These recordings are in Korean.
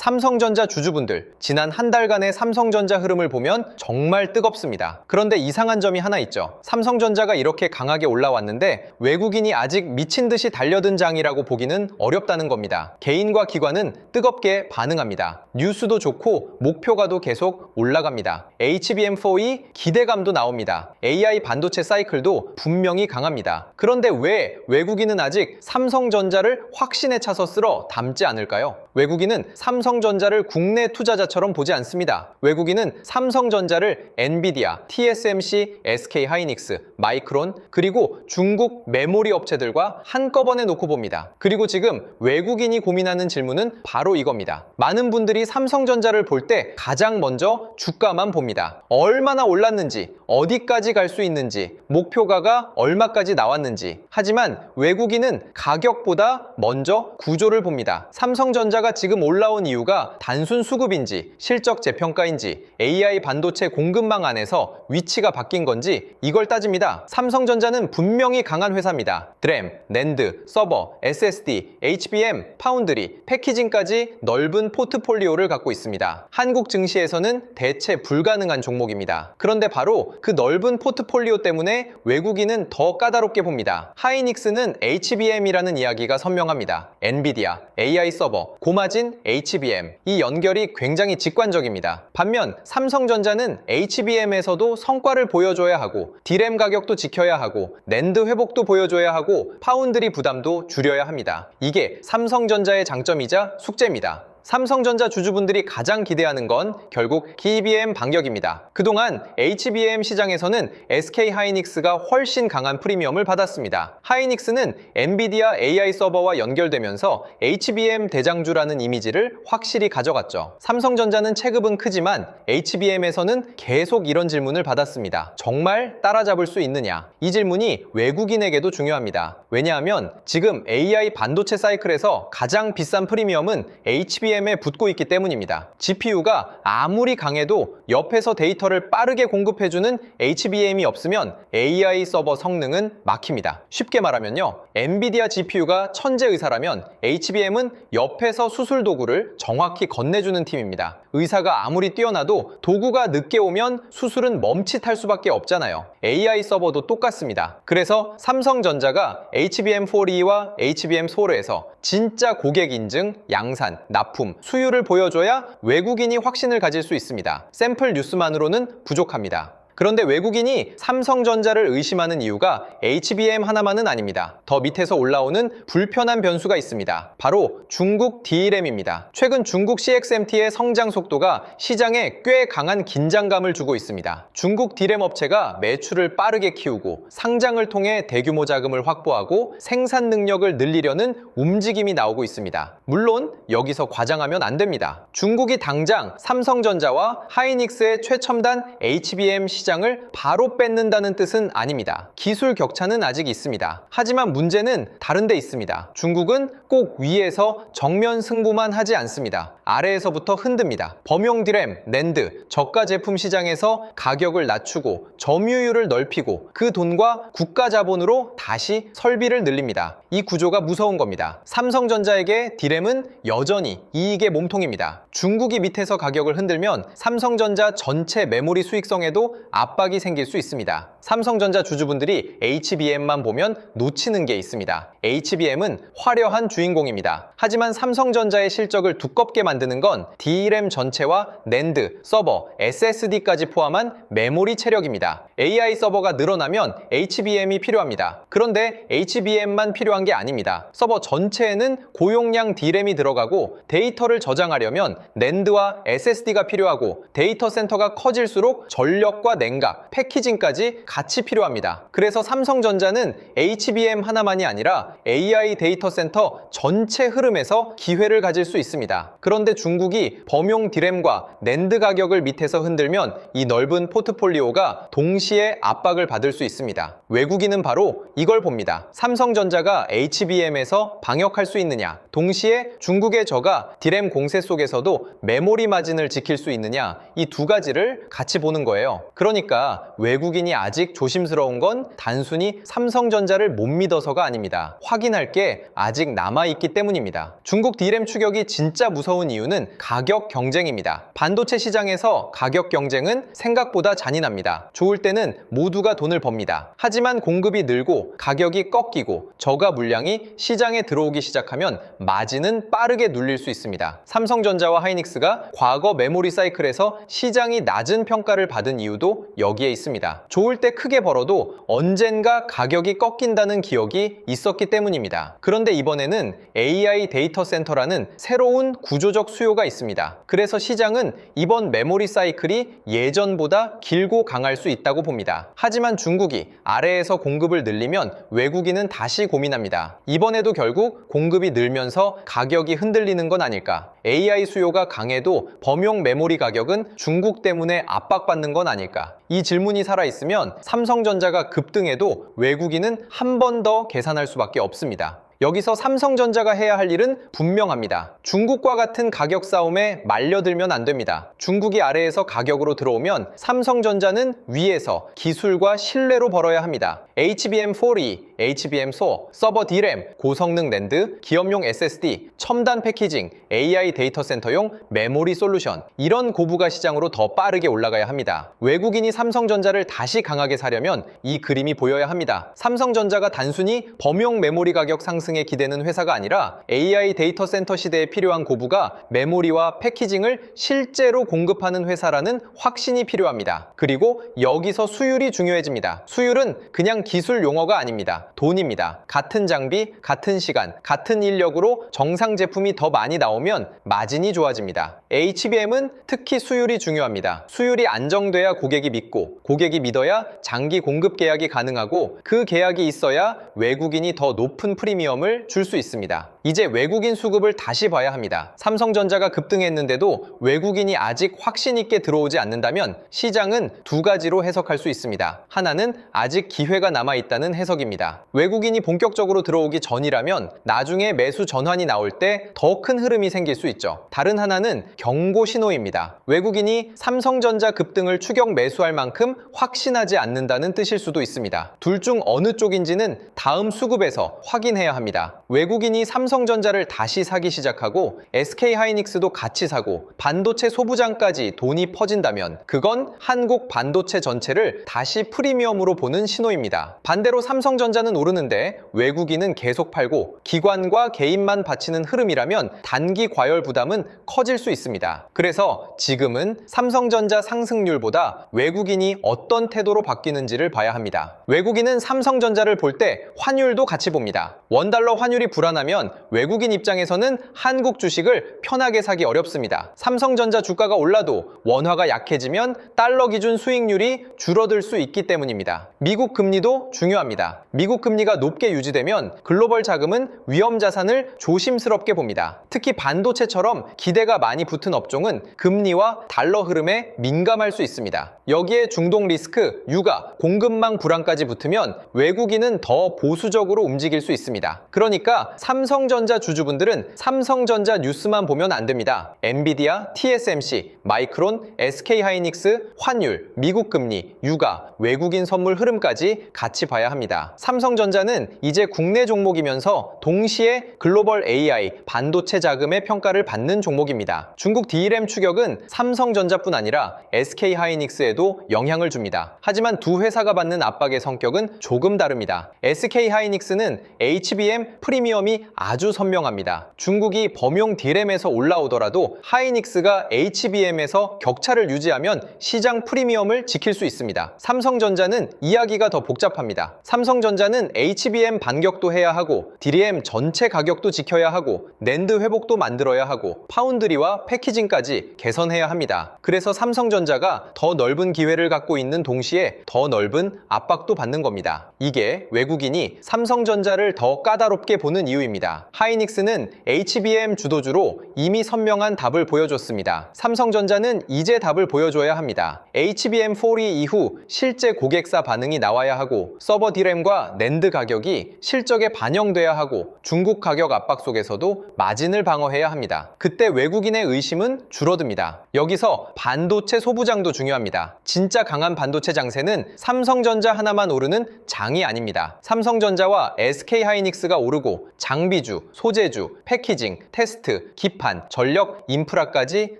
삼성전자 주주분들, 지난 한 달간의 삼성전자 흐름을 보면 정말 뜨겁습니다. 그런데 이상한 점이 하나 있죠. 삼성전자가 이렇게 강하게 올라왔는데 외국인이 아직 미친 듯이 달려든 장이라고 보기는 어렵다는 겁니다. 개인과 기관은 뜨겁게 반응합니다. 뉴스도 좋고 목표가도 계속 올라갑니다. HBM4E 기대감도 나옵니다. AI 반도체 사이클도 분명히 강합니다. 그런데 왜 외국인은 아직 삼성전자를 확신에 차서 쓸어 담지 않을까요? 외국인은 삼성전자를 국내 투자자처럼 보지 않습니다. 외국인은 삼성전자를 엔비디아, TSMC, SK하이닉스, 마이크론, 그리고 중국 메모리 업체들과 한꺼번에 놓고 봅니다. 그리고 지금 외국인이 고민하는 질문은 바로 이겁니다. 많은 분들이 삼성전자를 볼 때 가장 먼저 주가만 봅니다. 얼마나 올랐는지, 어디까지 갈 수 있는지, 목표가가 얼마까지 나왔는지. 하지만 외국인은 가격보다 먼저 구조를 봅니다. 삼성전자가 지금 올라온 이유가 단순 수급인지, 실적 재평가인지, AI 반도체 공급망 안에서 위치가 바뀐 건지 이걸 따집니다. 삼성전자는 분명히 강한 회사입니다. 드램, 낸드, 서버, SSD, HBM, 파운드리, 패키징까지 넓은 포트폴리오를 갖고 있습니다. 한국 증시에서는 대체 불가능한 종목입니다. 그런데 바로 그 넓은 포트폴리오 때문에 외국인은 더 까다롭게 봅니다. 하이닉스는 HBM이라는 이야기가 선명합니다. 엔비디아, AI 서버, 고마진 HBM. 이 연결이 굉장히 직관적입니다. 반면 삼성전자는 HBM에서도 성과를 보여줘야 하고, D램 가격도 지켜야 하고, 낸드 회복도 보여줘야 하고, 파운드리 부담도 줄여야 합니다. 이게 삼성전자의 장점이자 숙제입니다. 삼성전자 주주분들이 가장 기대하는 건 결국 HBM 반격입니다. 그동안 HBM 시장에서는 SK하이닉스가 훨씬 강한 프리미엄을 받았습니다. 하이닉스는 엔비디아 AI 서버와 연결되면서 HBM 대장주라는 이미지를 확실히 가져갔죠. 삼성전자는 체급은 크지만 HBM에서는 계속 이런 질문을 받았습니다. 정말 따라잡을 수 있느냐? 이 질문이 외국인에게도 중요합니다. 왜냐하면 지금 AI 반도체 사이클에서 가장 비싼 프리미엄은 HBM에 붙고 있기 때문입니다. GPU가 아무리 강해도 옆에서 데이터를 빠르게 공급해주는 HBM이 없으면 AI 서버 성능은 막힙니다. 쉽게 말하면요, 엔비디아 GPU가 천재의사라면 HBM은 옆에서 수술 도구를 정확히 건네주는 팀입니다. 의사가 아무리 뛰어나도 도구가 늦게 오면 수술은 멈칫할 수밖에 없잖아요. AI 서버도 똑같습니다. 그래서 삼성전자가 HBM4E와 HBM4에서 진짜 고객 인증, 양산, 납품, 수율을 보여줘야 외국인이 확신을 가질 수 있습니다. 샘플 뉴스만으로는 부족합니다. 그런데 외국인이 삼성전자를 의심하는 이유가 HBM 하나만은 아닙니다. 더 밑에서 올라오는 불편한 변수가 있습니다. 바로 중국 D램입니다. 최근 중국 CXMT의 성장 속도가 시장에 꽤 강한 긴장감을 주고 있습니다. 중국 D램 업체가 매출을 빠르게 키우고 상장을 통해 대규모 자금을 확보하고 생산 능력을 늘리려는 움직임이 나오고 있습니다. 물론 여기서 과장하면 안 됩니다. 중국이 당장 삼성전자와 하이닉스의 최첨단 HBM 시장을 바로 뺏는다는 뜻은 아닙니다. 기술 격차는 아직 있습니다. 하지만 문제는 다른 데 있습니다. 중국은 꼭 위에서 정면 승부만 하지 않습니다. 아래에서부터 흔듭니다. 범용 D램, 낸드, 저가 제품 시장에서 가격을 낮추고 점유율을 넓히고 그 돈과 국가 자본으로 다시 설비를 늘립니다. 이 구조가 무서운 겁니다. 삼성전자에게 D램은 여전히 이익의 몸통입니다. 중국이 밑에서 가격을 흔들면 삼성전자 전체 메모리 수익성에도 압박이 생길 수 있습니다. 삼성전자 주주분들이 HBM만 보면 놓치는 게 있습니다. HBM은 화려한 주인공입니다. 하지만 삼성전자의 실적을 두껍게 만드는 건 D램 전체와 낸드, 서버, SSD까지 포함한 메모리 체력입니다. AI 서버가 늘어나면 HBM이 필요합니다. 그런데 HBM만 필요한 게 아닙니다. 서버 전체에는 고용량 D램이 들어가고 데이터를 저장하려면 낸드와 SSD가 필요하고 데이터 센터가 커질수록 전력과 냉각, 패키징까지 같이 필요합니다. 그래서 삼성전자는 HBM 하나만이 아니라 AI 데이터 센터 전체 흐름에서 기회를 가질 수 있습니다. 그런데 중국이 범용 D램과 낸드 가격을 밑에서 흔들면 이 넓은 포트폴리오가 동시에 압박을 받을 수 있습니다. 외국인은 바로 이걸 봅니다. 삼성전자가 HBM에서 방역할 수 있느냐, 동시에 중국의 저가 D램 공세 속에서도 메모리 마진을 지킬 수 있느냐, 이 두 가지를 같이 보는 거예요. 그런데 그러니까 외국인이 아직 조심스러운 건 단순히 삼성전자를 못 믿어서가 아닙니다. 확인할 게 아직 남아있기 때문입니다. 중국 D램 추격이 진짜 무서운 이유는 가격 경쟁입니다. 반도체 시장에서 가격 경쟁은 생각보다 잔인합니다. 좋을 때는 모두가 돈을 법니다. 하지만 공급이 늘고 가격이 꺾이고 저가 물량이 시장에 들어오기 시작하면 마진은 빠르게 눌릴 수 있습니다. 삼성전자와 하이닉스가 과거 메모리 사이클에서 시장이 낮은 평가를 받은 이유도 여기에 있습니다. 좋을 때 크게 벌어도 언젠가 가격이 꺾인다는 기억이 있었기 때문입니다. 그런데 이번에는 AI 데이터 센터라는 새로운 구조적 수요가 있습니다. 그래서 시장은 이번 메모리 사이클이 예전보다 길고 강할 수 있다고 봅니다. 하지만 중국이 아래에서 공급을 늘리면 외국인은 다시 고민합니다. 이번에도 결국 공급이 늘면서 가격이 흔들리는 건 아닐까? AI 수요가 강해도 범용 메모리 가격은 중국 때문에 압박받는 건 아닐까? 이 질문이 살아있으면 삼성전자가 급등해도 외국인은 한 번 더 계산할 수밖에 없습니다. 여기서 삼성전자가 해야 할 일은 분명합니다. 중국과 같은 가격 싸움에 말려들면 안 됩니다. 중국이 아래에서 가격으로 들어오면 삼성전자는 위에서 기술과 신뢰로 벌어야 합니다. HBM4E, HBM4, 서버 D램, 고성능 낸드, 기업용 SSD, 첨단 패키징, AI 데이터 센터용 메모리 솔루션, 이런 고부가 시장으로 더 빠르게 올라가야 합니다. 외국인이 삼성전자를 다시 강하게 사려면 이 그림이 보여야 합니다. 삼성전자가 단순히 범용 메모리 가격 상승에 기대는 회사가 아니라 AI 데이터 센터 시대에 필요한 고부가 메모리와 패키징을 실제로 공급하는 회사라는 확신이 필요합니다. 그리고 여기서 수율이 중요해집니다. 수율은 그냥 기술 용어가 아닙니다. 돈입니다. 같은 장비, 같은 시간, 같은 인력으로 정상 제품이 더 많이 나오면 마진이 좋아집니다. HBM은 특히 수율이 중요합니다. 수율이 안정돼야 고객이 믿고, 고객이 믿어야 장기 공급 계약이 가능하고, 그 계약이 있어야 외국인이 더 높은 프리미엄을 줄 수 있습니다. 이제 외국인 수급을 다시 봐야 합니다. 삼성전자가 급등했는데도 외국인이 아직 확신 있게 들어오지 않는다면 시장은 두 가지로 해석할 수 있습니다. 하나는 아직 기회가 남아있다는 해석입니다. 외국인이 본격적으로 들어오기 전이라면 나중에 매수 전환이 나올 때 더 큰 흐름이 생길 수 있죠. 다른 하나는 경고 신호입니다. 외국인이 삼성전자 급등을 추격 매수할 만큼 확신하지 않는다는 뜻일 수도 있습니다. 둘 중 어느 쪽인지는 다음 수급에서 확인해야 합니다. 외국인이 삼성전자를 다시 사기 시작하고 SK하이닉스도 같이 사고 반도체 소부장까지 돈이 퍼진다면 그건 한국 반도체 전체를 다시 프리미엄으로 보는 신호입니다. 반대로 삼성전자는 오르는데 외국인은 계속 팔고 기관과 개인만 바치는 흐름이라면 단기 과열 부담은 커질 수 있습니다. 그래서 지금은 삼성전자 상승률보다 외국인이 어떤 태도로 바뀌는지를 봐야 합니다. 외국인은 삼성전자를 볼 때 환율도 같이 봅니다. 원달러 환율이 불안하면 외국인 입장에서는 한국 주식을 편하게 사기 어렵습니다. 삼성전자 주가가 올라도 원화가 약해지면 달러 기준 수익률이 줄어들 수 있기 때문입니다. 미국 금리도 중요합니다. 미국 금리가 높게 유지되면 글로벌 자금은 위험 자산을 조심스럽게 봅니다. 특히 반도체처럼 기대가 많이 붙은 업종은 금리와 달러 흐름에 민감할 수 있습니다. 여기에 중동 리스크, 유가, 공급망 불안까지 붙으면 외국인은 더 보수적으로 움직일 수 있습니다. 그러니까 삼성전자 주주분들은 삼성전자 뉴스만 보면 안 됩니다. 엔비디아, TSMC, 마이크론, SK하이닉스, 환율, 미국 금리, 유가, 외국인 선물 흐름까지 같이 봐야 합니다. 삼성전자는 이제 국내 종목이면서 동시에 글로벌 AI, 반도체 자금의 평가를 받는 종목입니다. 중국 D램 추격은 삼성전자뿐 아니라 SK하이닉스에도 영향을 줍니다. 하지만 두 회사가 받는 압박의 성격은 조금 다릅니다. SK하이닉스는 HBM 프리미엄이 아주 선명합니다. 중국이 범용 D램에서 올라오더라도 하이닉스가 HBM에서 격차를 유지하면 시장 프리미엄을 지킬 수 있습니다. 삼성전자는 이야기가 더 복잡합니다. 삼성전자는 HBM 반격도 해야 하고 D램 전체 가격도 지켜야 하고 낸드 회복도 만들어야 하고 파운드리와 패키징까지 개선해야 합니다. 그래서 삼성전자가 더 넓은 기회를 갖고 있는 동시에 더 넓은 압박도 받는 겁니다. 이게 외국인이 삼성전자를 더 까다롭게 보는 이유입니다. 하이닉스는 HBM 주도주로 이미 선명한 답을 보여줬습니다. 삼성전자는 이제 답을 보여줘야 합니다. HBM4E 이후 실제 고객사 반응이 나와야 하고 그리고 서버 D램과 낸드 가격이 실적에 반영돼야 하고 중국 가격 압박 속에서도 마진을 방어해야 합니다. 그때 외국인의 의심은 줄어듭니다. 여기서 반도체 소부장도 중요합니다. 진짜 강한 반도체 장세는 삼성전자 하나만 오르는 장이 아닙니다. 삼성전자와 SK하이닉스가 오르고 장비주, 소재주, 패키징, 테스트, 기판, 전력, 인프라까지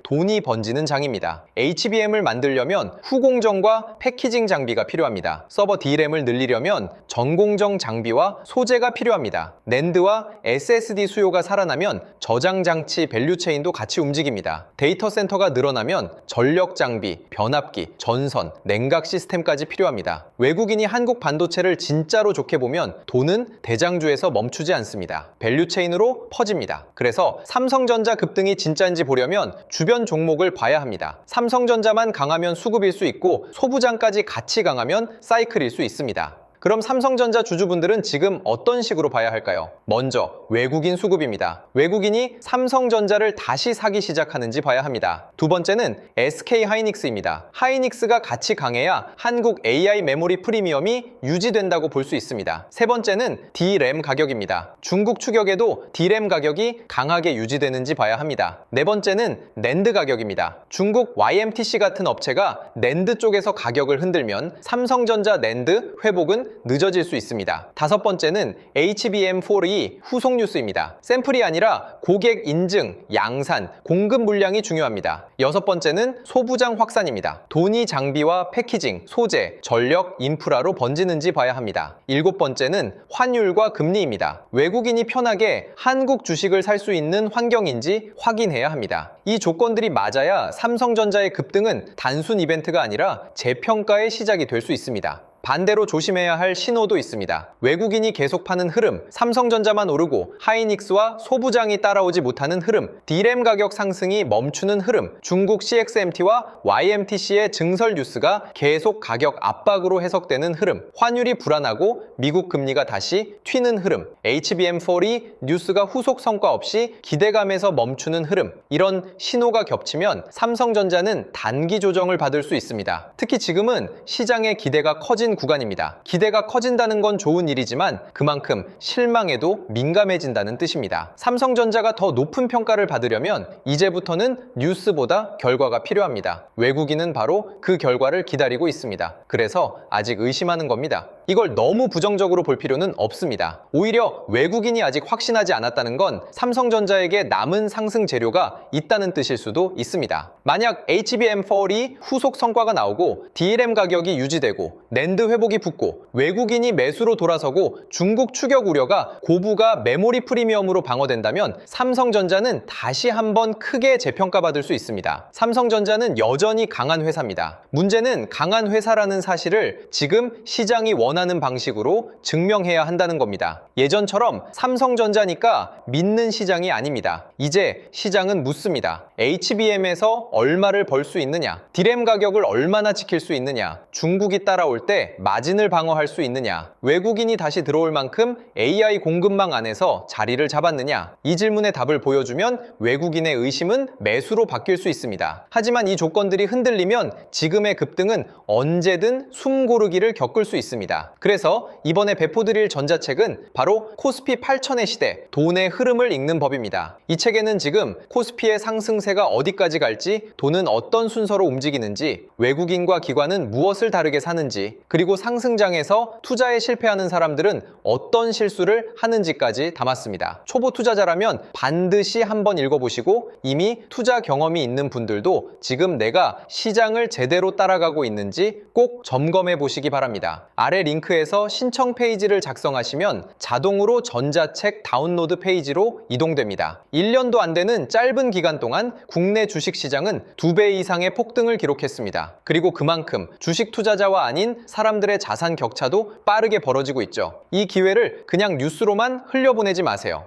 돈이 번지는 장입니다. HBM을 만들려면 후공정과 패키징 장비가 필요합니다. 서버 D램을 늘리려면 전공정 장비와 소재가 필요합니다. 낸드와 SSD 수요가 살아나면 저장 장치 밸류체인도 같이 움직입니다. 데이터 센터가 늘어나면 전력 장비, 변압기, 전선, 냉각 시스템까지 필요합니다. 외국인이 한국 반도체를 진짜로 좋게 보면 돈은 대장주에서 멈추지 않습니다. 밸류체인으로 퍼집니다. 그래서 삼성전자 급등이 진짜인지 보려면 주변 종목을 봐야 합니다. 삼성전자만 강하면 수급일 수 있고 소부장까지 같이 강하면 사이클일 수 있습니다. 그럼 삼성전자 주주분들은 지금 어떤 식으로 봐야 할까요? 먼저 외국인 수급입니다. 외국인이 삼성전자를 다시 사기 시작하는지 봐야 합니다. 두 번째는 SK하이닉스입니다. 하이닉스가 같이 강해야 한국 AI 메모리 프리미엄이 유지된다고 볼 수 있습니다. 세 번째는 D램 가격입니다. 중국 추격에도 D램 가격이 강하게 유지되는지 봐야 합니다. 네 번째는 낸드 가격입니다. 중국 YMTC 같은 업체가 낸드 쪽에서 가격을 흔들면 삼성전자 낸드 회복은 늦어질 수 있습니다. 다섯 번째는 HBM4E 후속 뉴스입니다. 샘플이 아니라 고객 인증, 양산, 공급 물량이 중요합니다. 여섯 번째는 소부장 확산입니다. 돈이 장비와 패키징, 소재, 전력, 인프라로 번지는지 봐야 합니다. 일곱 번째는 환율과 금리입니다. 외국인이 편하게 한국 주식을 살 수 있는 환경인지 확인해야 합니다. 이 조건들이 맞아야 삼성전자의 급등은 단순 이벤트가 아니라 재평가의 시작이 될 수 있습니다. 반대로 조심해야 할 신호도 있습니다. 외국인이 계속 파는 흐름, 삼성전자만 오르고 하이닉스와 소부장이 따라오지 못하는 흐름, D램 가격 상승이 멈추는 흐름, 중국 CXMT와 YMTC의 증설 뉴스가 계속 가격 압박으로 해석되는 흐름, 환율이 불안하고 미국 금리가 다시 튀는 흐름, HBM4E 뉴스가 후속 성과 없이 기대감에서 멈추는 흐름, 이런 신호가 겹치면 삼성전자는 단기 조정을 받을 수 있습니다. 특히 지금은 시장의 기대가 커진 구간입니다. 기대가 커진다는 건 좋은 일이지만 그만큼 실망에도 민감해진다는 뜻입니다. 삼성전자가 더 높은 평가를 받으려면 이제부터는 뉴스보다 결과가 필요합니다. 외국인은 바로 그 결과를 기다리고 있습니다. 그래서 아직 의심하는 겁니다. 이걸 너무 부정적으로 볼 필요는 없습니다. 오히려 외국인이 아직 확신하지 않았다는 건 삼성전자에게 남은 상승 재료가 있다는 뜻일 수도 있습니다. 만약 HBM4E 후속 성과가 나오고 D램 가격이 유지되고 낸드 회복이 붙고 외국인이 매수로 돌아서고 중국 추격 우려가 고부가 메모리 프리미엄으로 방어된다면 삼성전자는 다시 한번 크게 재평가받을 수 있습니다. 삼성전자는 여전히 강한 회사입니다. 문제는 강한 회사라는 사실을 지금 시장이 원하는 방식으로 증명해야 한다는 겁니다. 예전처럼 삼성전자니까 믿는 시장이 아닙니다. 이제 시장은 묻습니다. HBM에서 얼마를 벌 수 있느냐? D램 가격을 얼마나 지킬 수 있느냐? 중국이 따라올 때 마진을 방어할 수 있느냐? 외국인이 다시 들어올 만큼 AI 공급망 안에서 자리를 잡았느냐? 이 질문에 답을 보여주면 외국인의 의심은 매수로 바뀔 수 있습니다. 하지만 이 조건들이 흔들리면 지금의 급등은 언제든 숨고르기를 겪을 수 있습니다. 그래서 이번에 배포드릴 전자책은 바로 코스피 8000의 시대, 돈의 흐름을 읽는 법입니다. 이 책에는 지금 코스피의 상승세가 어디까지 갈지, 돈은 어떤 순서로 움직이는지, 외국인과 기관은 무엇을 다르게 사는지, 그리고 상승장에서 투자에 실패하는 사람들은 어떤 실수를 하는지까지 담았습니다. 초보 투자자라면 반드시 한번 읽어보시고 이미 투자 경험이 있는 분들도 지금 내가 시장을 제대로 따라가고 있는지 꼭 점검해 보시기 바랍니다. 아래 링크에서 신청 페이지를 작성하시면 자동으로 전자책 다운로드 페이지로 이동됩니다. 1년도 안 되는 짧은 기간 동안 국내 주식시장은 2배 이상의 폭등을 기록했습니다. 그리고 그만큼 주식 투자자와 아닌 사람들의 자산 격차도 빠르게 벌어지고 있죠. 이 기회를 그냥 뉴스로만 흘려보내지 마세요.